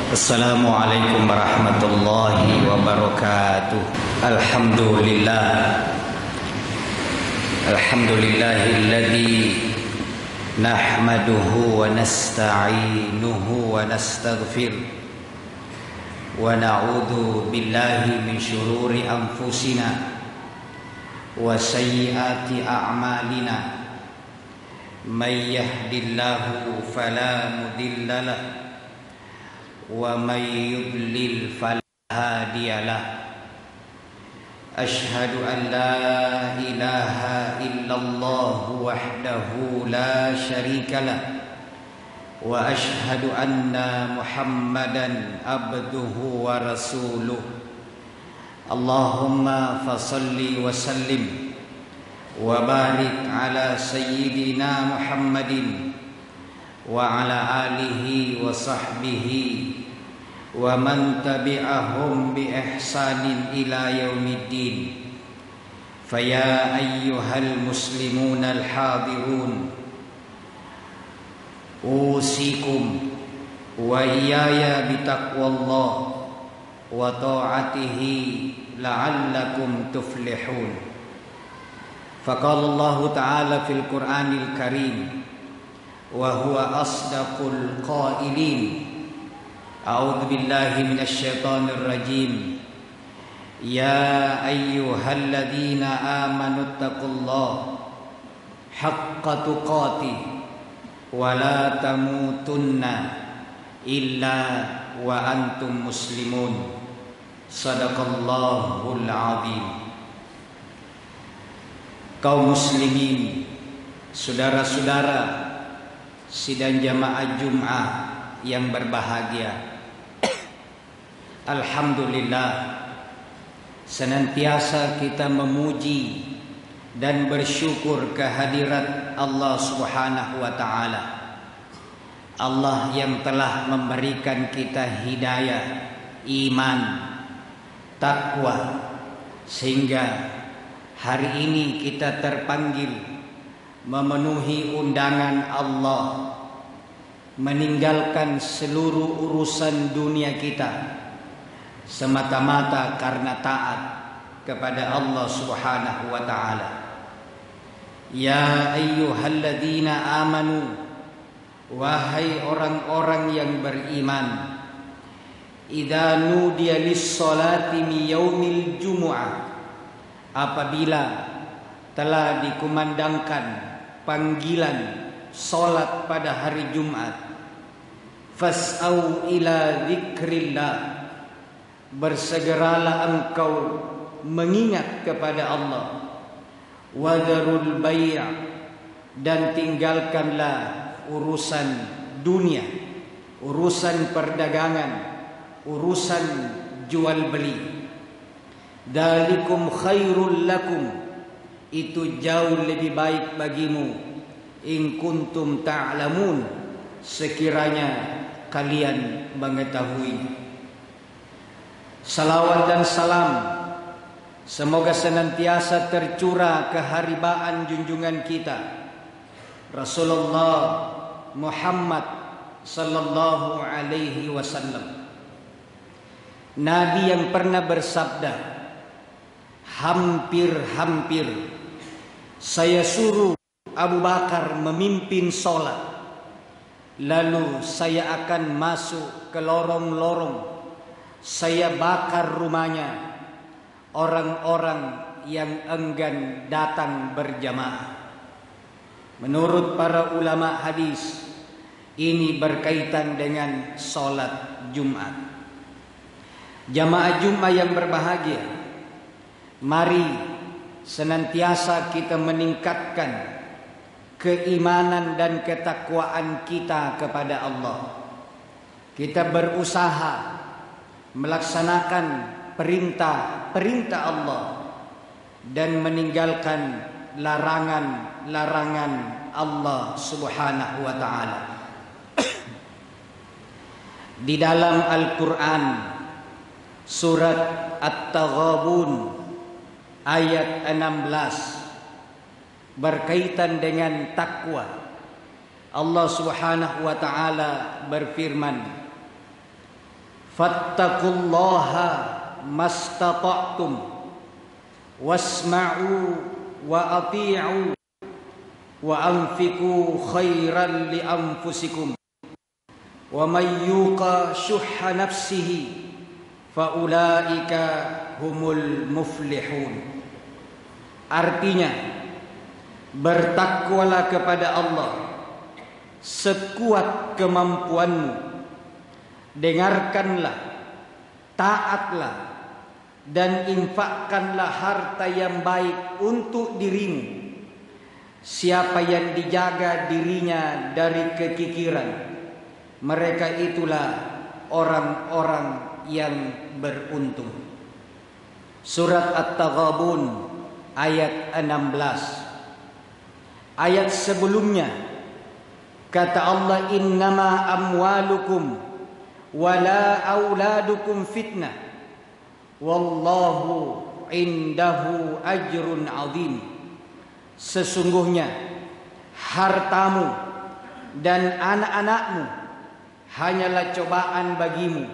Assalamualaikum warahmatullahi wabarakatuh. Alhamdulillahilladzi nahmaduhu wa nasta'inuhu wa nastaghfir wa na'udzu billahi min syururi anfusina wa sayyiati a'malina. May yahdihillahu fala mudilla lahu wa may yudlil fala hadiya lahu. Asyhadu an la ilaha illallah wahdahu la syarika lahu wa asyhadu anna Muhammadan abduhu wa rasuluh. Allahumma fasalli wa sallim wa barik ala sayyidina Muhammadin wa ala alihi wa sahbihi wa man tabi'ahum bi ihsanin ila yaumiddin. Faya ayyuhal muslimun al hadirun, usikum wa iyaya bitaqwallah wa ta'atihi la'allakum tuflihun. Faqala Allah ta'ala fil Qur'anil Karim wa huwa asdaqul qailin. A'udzu billahi minasy syaithanir rajim. Ya ayyuhalladzina amanu taqullaha haqqa tuqatih wa la tamutunna illa wa antum muslimun. Shadaqallahul azim. Kaum muslimin, saudara-saudara sidang jamaah Jum'ah yang berbahagia, alhamdulillah, senantiasa kita memuji dan bersyukur kehadirat Allah Subhanahu wa taala. Allah yang telah memberikan kita hidayah, iman, takwa, sehingga hari ini kita terpanggil memenuhi undangan Allah, meninggalkan seluruh urusan dunia kita semata-mata karena taat kepada Allah Subhanahu wa taala. Ya ayyuhalladzina amanu, wahai orang-orang yang beriman, idza nudiya lis-sholati mi yaumil jumu'ah, apabila telah dikumandangkan panggilan salat pada hari Jumat, fas'au ila dzikrillah, bersegeralah engkau mengingat kepada Allah, wadharul bai', dan tinggalkanlah urusan dunia, urusan perdagangan, urusan jual beli. Dzalikum khairul lakum, itu jauh lebih baik bagimu, in kuntum ta'lamun, sekiranya kalian mengetahui. Salawat dan salam semoga senantiasa tercurah keharibaan junjungan kita Rasulullah Muhammad sallallahu alaihi wasallam, Nabi yang pernah bersabda, hampir-hampir saya suruh Abu Bakar memimpin sholat, lalu saya akan masuk ke lorong-lorong, saya bakar rumahnya orang-orang yang enggan datang berjamaah. Menurut para ulama hadis, ini berkaitan dengan sholat Jumat. Jamaah Jumat yang berbahagia, mari senantiasa kita meningkatkan keimanan dan ketakwaan kita kepada Allah. Kita berusaha melaksanakan perintah-perintah Allah dan meninggalkan larangan-larangan Allah Subhanahu wa taala. Di dalam Al-Qur'an surat At-Taghabun ayat 16 berkaitan dengan takwa. Allah Subhanahu wa taala berfirman, fattaqullaha mastata'tum wasma'u wa ati'u wa anfiqu khairan li anfusikum wa may yuqa syuhha nafsihi fa ulaika humul muflihun. Artinya, bertakwalah kepada Allah sekuat kemampuanmu, dengarkanlah, taatlah, dan infakkanlah harta yang baik untuk dirimu. Siapa yang dijaga dirinya dari kekikiran, mereka itulah orang-orang yang beruntung. Surat At-Taghabun ayat 16. Ayat sebelumnya kata Allah, innama amwalukum wala auladukum fitnah wallahu indahu ajrun azim. Sesungguhnya hartamu dan anak-anakmu hanyalah cobaan bagimu.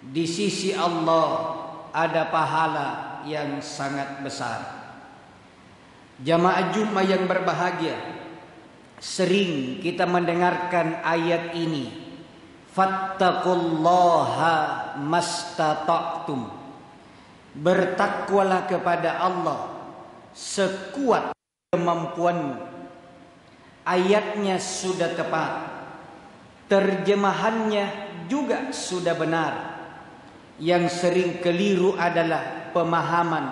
Di sisi Allah ada pahala yang sangat besar. Jamaah Jumat yang berbahagia, sering kita mendengarkan ayat ini, fattaqullaha mastata'tum. Bertakwalah kepada Allah sekuat kemampuanmu. Ayatnya sudah tepat, terjemahannya juga sudah benar. Yang sering keliru adalah pemahaman,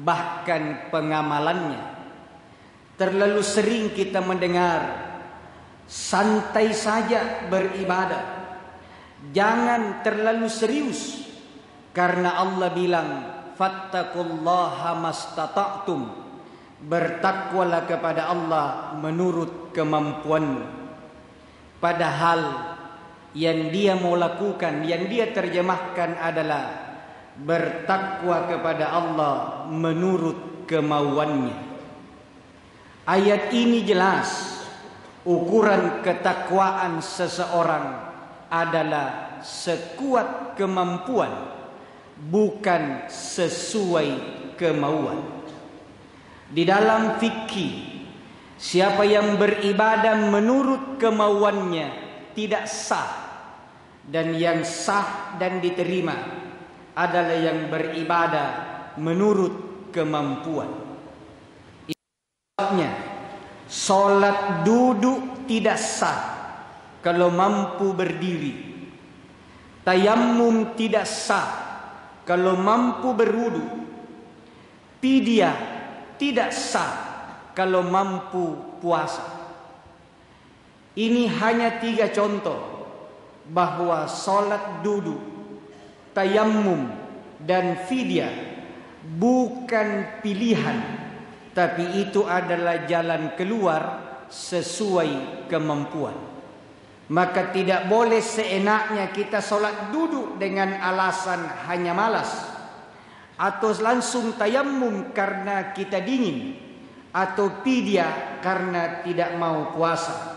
bahkan pengamalannya. Terlalu sering kita mendengar santai saja beribadah, jangan terlalu serius, karena Allah bilang fattaqullaha mastata'tum. Bertakwalah kepada Allah menurut kemampuanmu. Padahal yang dia mau lakukan, yang dia terjemahkan adalah bertakwa kepada Allah menurut kemauannya. Ayat ini jelas ukuran ketakwaan seseorang adalah sekuat kemampuan, bukan sesuai kemauan. Di dalam fikih, siapa yang beribadah menurut kemauannya tidak sah, dan yang sah dan diterima adalah yang beribadah menurut kemampuan. Sebabnya sholat duduk tidak sah kalau mampu berdiri. Tayammum tidak sah kalau mampu berwudu. Fidyah tidak sah kalau mampu puasa. Ini hanya 3 contoh bahwa sholat duduk, tayammum, dan fidyah bukan pilihan, tapi itu adalah jalan keluar sesuai kemampuan. Maka tidak boleh seenaknya kita sholat duduk dengan alasan hanya malas, atau langsung tayammum karena kita dingin, atau fidyah karena tidak mau puasa.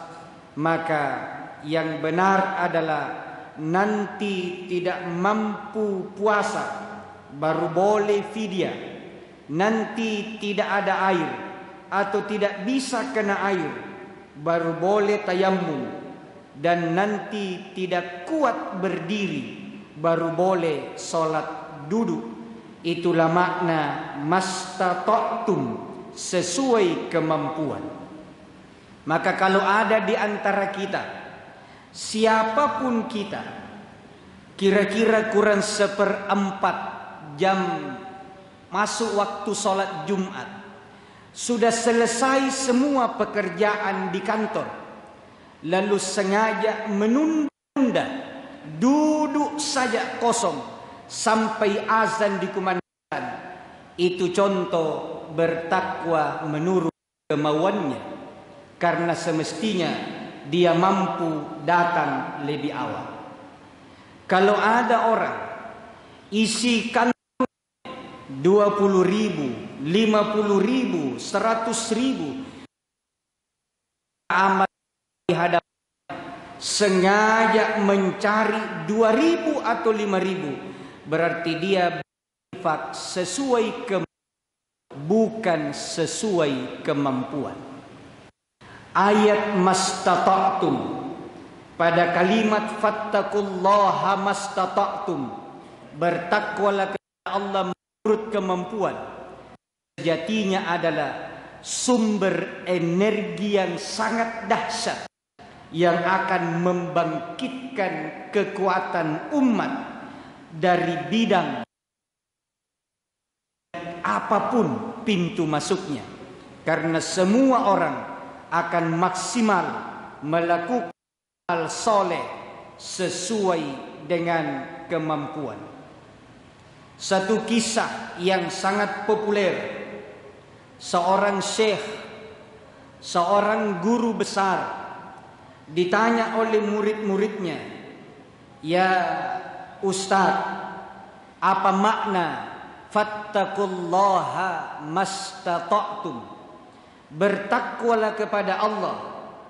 Maka yang benar adalah nanti tidak mampu puasa baru boleh fidyah, nanti tidak ada air atau tidak bisa kena air baru boleh tayammum, dan nanti tidak kuat berdiri baru boleh sholat duduk. Itulah makna mastata'tum, sesuai kemampuan. Maka kalau ada di antara kita, siapapun kita, kira-kira kurang 1/4 jam masuk waktu sholat Jumat, sudah selesai semua pekerjaan di kantor, lalu sengaja menunda, duduk saja kosong sampai azan dikumandangkan, itu contoh bertakwa menurut kemauannya, karena semestinya dia mampu datang lebih awal. Kalau ada orang isi kantor 20.000, 50.000, 100.000 amal di hadapan, sengaja mencari 2.000 atau 5.000, berarti dia berinfak sesuai bukan sesuai kemampuan. Ayat mastata'tum, pada kalimat fattaqullaha mastata'tum, bertakwalah kepada Allah menurut kemampuan, sejatinya adalah sumber energi yang sangat dahsyat yang akan membangkitkan kekuatan umat dari bidang apapun pintu masuknya, karena semua orang akan maksimal melakukan hal soleh sesuai dengan kemampuan. Satu kisah yang sangat populer, seorang syekh, seorang guru besar, ditanya oleh murid-muridnya, "Ya Ustadz, apa makna fattaqullaha mastata'tum?" Bertakwalah kepada Allah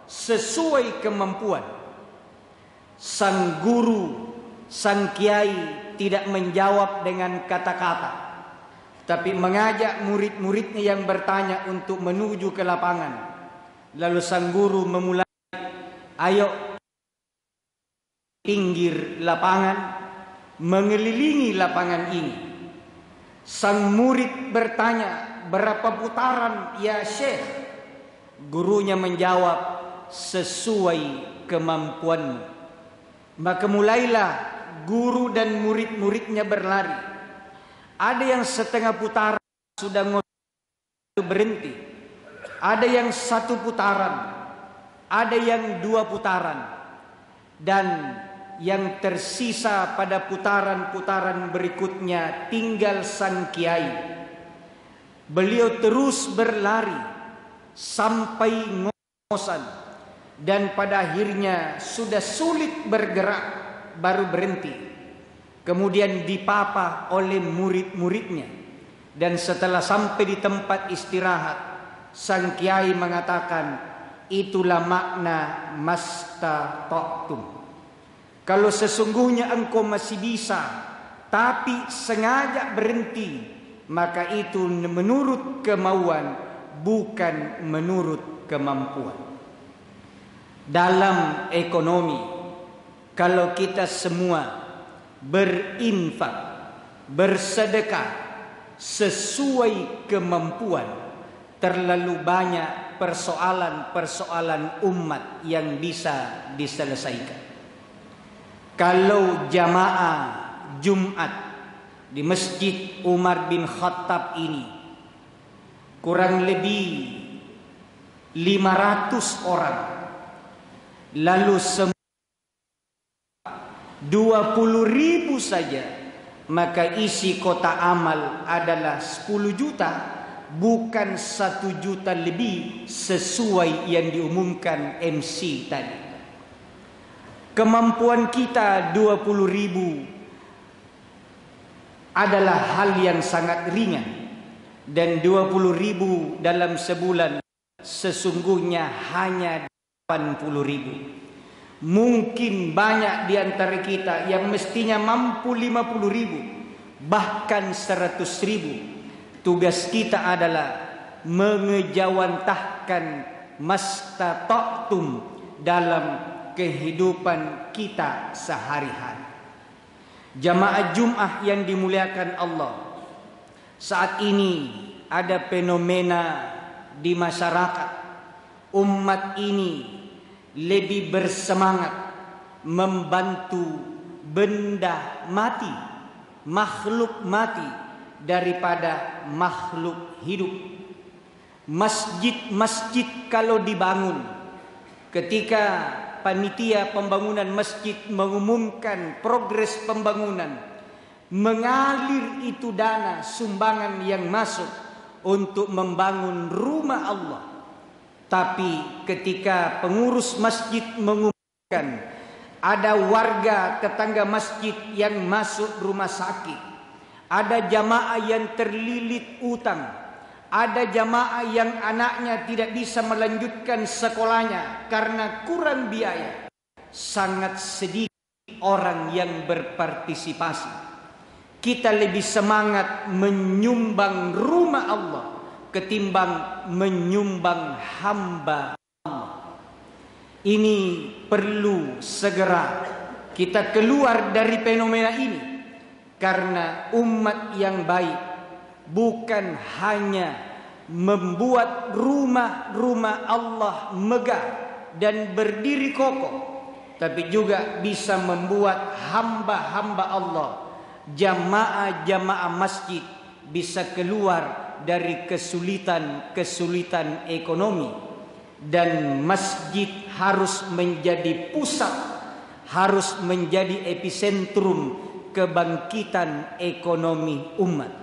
sesuai kemampuan. Sang guru, sang kiai tidak menjawab dengan kata-kata, tapi mengajak murid-muridnya yang bertanya untuk menuju ke lapangan. Lalu sang guru memulai, "Ayo pinggir lapangan, mengelilingi lapangan ini." Sang murid bertanya, "Berapa putaran ya Syekh?" Gurunya menjawab, "Sesuai kemampuanmu." Maka mulailah guru dan murid-muridnya berlari. Ada yang setengah putaran sudah berhenti, ada yang 1 putaran, ada yang 2 putaran, dan yang tersisa pada putaran-putaran berikutnya tinggal sang kiai. Beliau terus berlari sampai ngosan, dan pada akhirnya sudah sulit bergerak, baru berhenti. Kemudian dipapa oleh murid-muridnya, dan setelah sampai di tempat istirahat, sang kiai mengatakan, "Itulah makna mastata'tum. Kalau sesungguhnya engkau masih bisa, tapi sengaja berhenti, maka itu menurut kemauan, bukan menurut kemampuan." Dalam ekonomi, kalau kita semua berinfak, bersedekah sesuai kemampuan, terlalu banyak persoalan-persoalan umat yang bisa diselesaikan. Kalau jamaah Jumat di Masjid Umar bin Khattab ini kurang lebih 500 orang, lalu 20.000 saja, maka isi kotak amal adalah 10 juta, bukan 1 juta lebih sesuai yang diumumkan MC tadi. Kemampuan kita 20.000 adalah hal yang sangat ringan, dan 20.000 dalam sebulan sesungguhnya hanya 80.000. Mungkin banyak di antara kita yang mestinya mampu 50.000, bahkan 100.000. Tugas kita adalah mengejawantahkan mastata'tum dalam kehidupan kita sehari-hari. Jamaah Jumat yang dimuliakan Allah, saat ini ada fenomena di masyarakat. Umat ini lebih bersemangat membantu benda mati, makhluk mati, daripada makhluk hidup. Masjid-masjid kalau dibangun, ketika panitia pembangunan masjid mengumumkan progres pembangunan, mengalir itu dana sumbangan yang masuk untuk membangun rumah Allah. Tapi ketika pengurus masjid mengumumkan ada warga tetangga masjid yang masuk rumah sakit, ada jamaah yang terlilit utang, ada jamaah yang anaknya tidak bisa melanjutkan sekolahnya karena kurang biaya, sangat sedikit orang yang berpartisipasi. Kita lebih semangat menyumbang rumah Allah ketimbang menyumbang hamba Allah. Ini perlu segera kita keluar dari fenomena ini, karena umat yang baik bukan hanya membuat rumah-rumah Allah megah dan berdiri kokoh, tapi juga bisa membuat hamba-hamba Allah, jamaah-jamaah masjid bisa keluar dari kesulitan ekonomi. Dan masjid harus menjadi pusat, harus menjadi epicentrum kebangkitan ekonomi umat.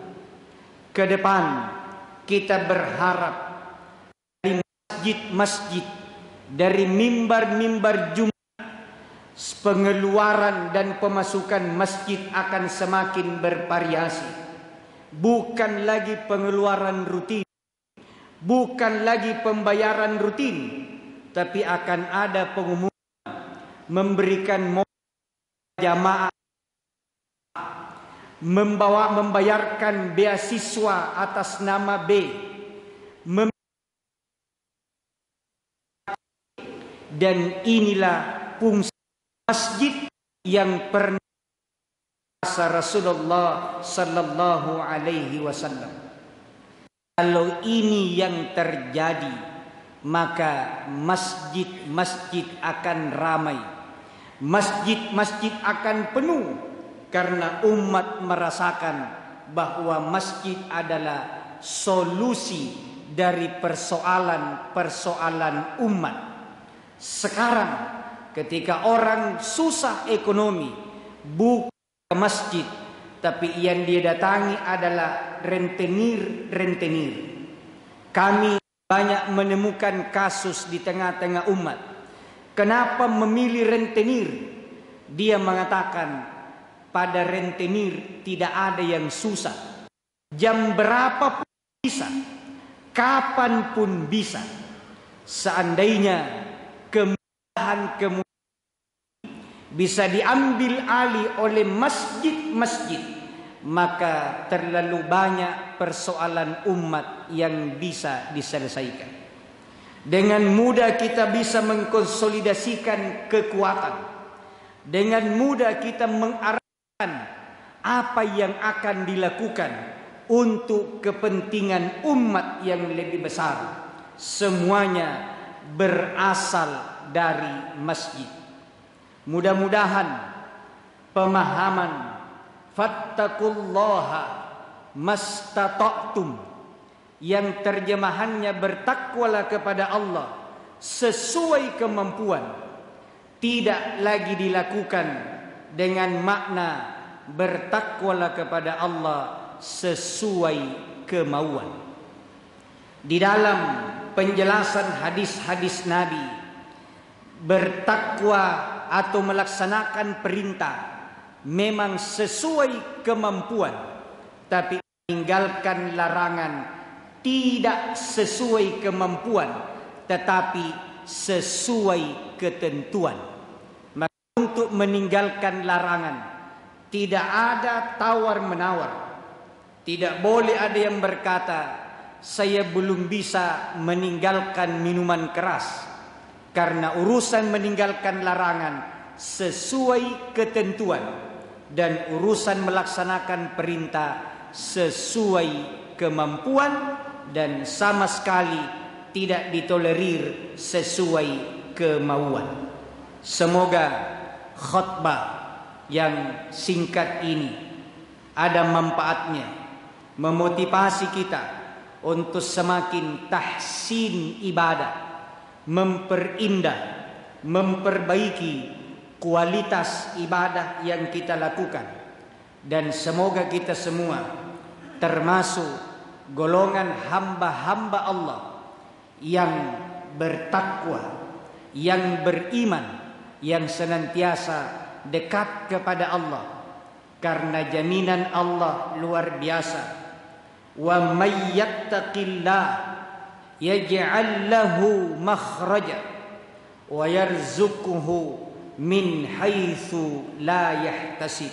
Ke depan kita berharap dari masjid-masjid, dari mimbar-mimbar Jumat, pengeluaran dan pemasukan masjid akan semakin bervariasi. Bukan lagi pengeluaran rutin, bukan lagi pembayaran rutin, tapi akan ada pengumuman memberikan jamaah, membayarkan beasiswa atas nama B, dan inilah fungsi masjid yang pernah Rasulullah sallallahu alaihi wasallam. Kalau ini yang terjadi, maka masjid-masjid akan ramai, masjid-masjid akan penuh, karena umat merasakan bahwa masjid adalah solusi dari persoalan-persoalan umat. Sekarang ketika orang susah ekonomi, bukan ke masjid, tapi yang dia datangi adalah rentenir. Kami banyak menemukan kasus di tengah-tengah umat. Kenapa memilih rentenir? Dia mengatakan pada rentenir tidak ada yang susah. Jam berapa pun bisa, kapan pun bisa. Seandainya kemudahan bisa diambil alih oleh masjid-masjid, maka terlalu banyak persoalan umat yang bisa diselesaikan. Dengan mudah kita bisa mengkonsolidasikan kekuatan. Dengan mudah kita mengarahkan apa yang akan dilakukan untuk kepentingan umat yang lebih besar. Semuanya berasal dari masjid. Mudah-mudahan pemahaman fattaqullaha mastata'tum, yang terjemahannya bertakwalah kepada Allah sesuai kemampuan, tidak lagi dilakukan dengan makna bertakwalah kepada Allah sesuai kemauan. Di dalam penjelasan hadis-hadis Nabi, bertakwa atau melaksanakan perintah memang sesuai kemampuan, tapi meninggalkan larangan tidak sesuai kemampuan, tetapi sesuai ketentuan. Maka untuk meninggalkan larangan tidak ada tawar-menawar. Tidak boleh ada yang berkata, saya belum bisa meninggalkan minuman keras, karena urusan meninggalkan larangan sesuai ketentuan, dan urusan melaksanakan perintah sesuai kemampuan, dan sama sekali tidak ditolerir sesuai kemauan. Semoga khutbah yang singkat ini ada manfaatnya, memotivasi kita untuk semakin tahsin ibadah, memperindah, memperbaiki kualitas ibadah yang kita lakukan. Dan semoga kita semua termasuk golongan hamba-hamba Allah yang bertakwa, yang beriman, yang senantiasa dekat kepada Allah, karena jaminan Allah luar biasa. Wa may yattaqillah yaj'al lahu makhraja wa yarzuquhu min haitsu la yahtasib.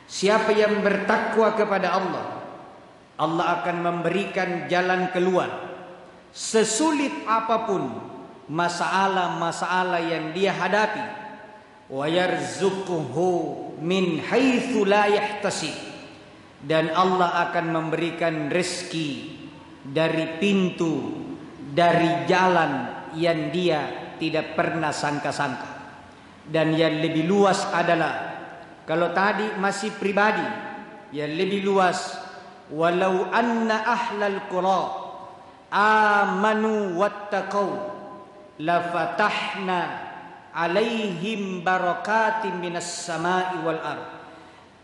Siapa yang bertakwa kepada Allah, Allah akan memberikan jalan keluar sesulit apapun masalah-masalah yang dia hadapi. Wa yarzuquhu min haitsu la yahtasib, dan Allah akan memberikan rezeki dari pintu, dari jalan yang dia tidak pernah sangka-sangka. Dan yang lebih luas adalah, kalau tadi masih pribadi, yang lebih luas, walau anna ahlal qura amanu wattaqau lafatahna alaihim barakatim minas sama'i wal ard.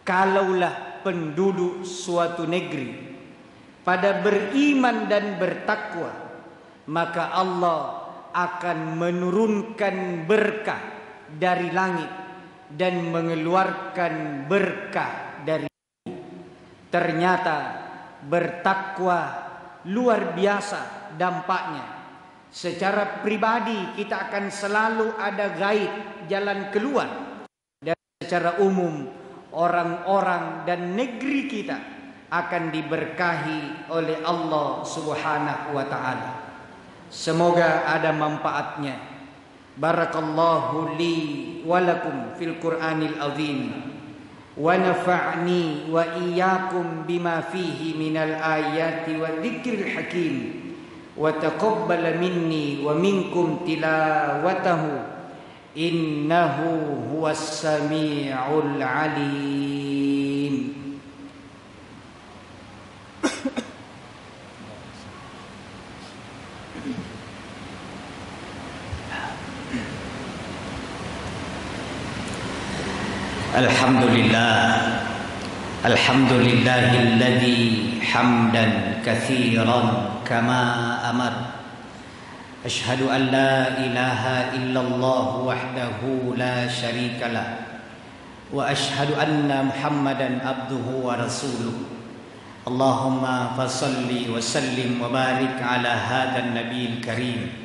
Kalaulah penduduk suatu negeri pada beriman dan bertakwa, maka Allah akan menurunkan berkah dari langit dan mengeluarkan berkah dari bumi. Ternyata bertakwa luar biasa dampaknya. Secara pribadi kita akan selalu ada gaib, jalan keluar. Dan secara umum orang-orang dan negeri kita akan diberkahi oleh Allah Subhanahu wa ta'ala. Semoga ada manfaatnya. Barakallahu li wa lakum fil Qur'anil azim, wa nafa'ni wa iyyakum bima fihi minal ayati wa dzikril hakim, wa taqabbala minni wa minkum tilawatahu innahu huwas sami'ul alim. Alhamdulillahilladzi hamdan katsiran kama amar. Asyhadu an la ilaha illallah wahdahu la syarikalah, wa asyhadu anna Muhammadan abduhu wa rasuluh. Allahumma fassalli wa sallim wa barik ala hadzal nabiyil karim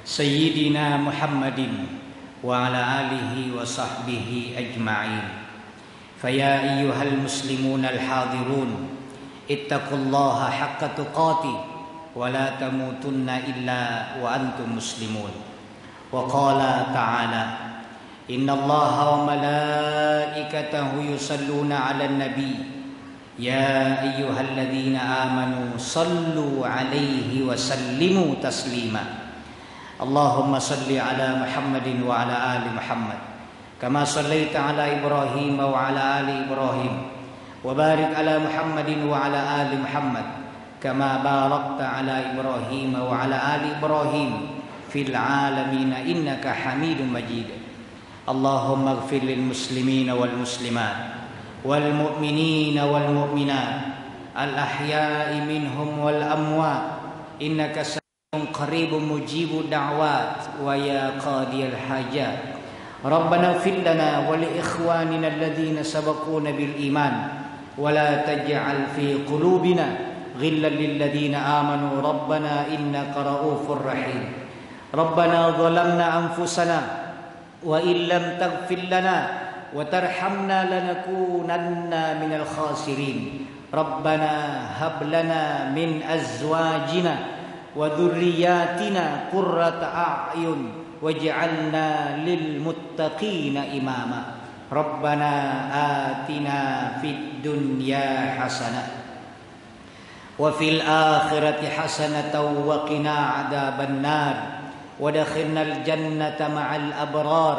sayyidina Muhammadin wa ala alihi wa sahbihi ajma'in. Faya ayyuhal muslimun al-hadirun, ittaqullaha haqqa tuqatih wa la tamutunna illa wa antum muslimun. Wa qala ta'ala, innallaha wa malaikatahu yusalluna 'alan nabi, ya ayyuhalladzina amanu sallu 'alaihi wa sallimu taslima. Allahumma salli ala Muhammadin wa ala ali Muhammad kama sallaita ala Ibrahim wa ala ali Ibrahim, wa barik ala Muhammadin wa ala ali Muhammad kama barakta ala Ibrahim wa ala ali Ibrahim fil alamin innaka Hamidum Majid. Allahumma ighfir lil muslimin wal muslimat wal mu'minin wal mu'minat al ahya'i minhum wal amwat innaka qaribun mujibud da'wat wa ya qadiyal hajat. Rabbana ighfir lana wa li ikhwanina alladhina sabaquna bil iman wa la taj'al fi qulubina ghillan lil ladzina amanu rabbana innaka ra'ufur rahim. Rabbana zalamna anfusana wa in lam taghfir lana wa tarhamna lanakunanna minal khasirin. Rabbana hab lana min azwajina wa dzurriyyatina qurrata a'yun waj'alna lil muttaqina imama. Rabbana atina fid dunya hasanah wa fil akhirati hasanatan wa qina adzaban nar wa adkhilnal jannata ma'al abrar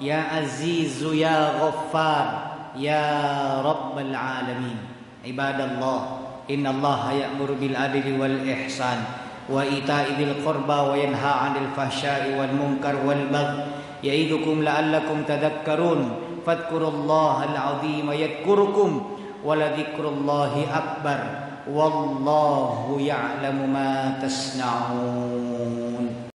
ya azizu ya ghaffar ya rabbal alamin. Ibadallah, innallaha ya'muru bil adli wal ihsan wa ita'i dzil qurba wa yanha 'anil fahsya'i wal munkar wal baghi ya'idukum la'allakum tadhakkarun. Fadhkurullahal 'azima yadhkurukum wa la dzikrullahi akbar wallahu ya'lamu ma tasna'un.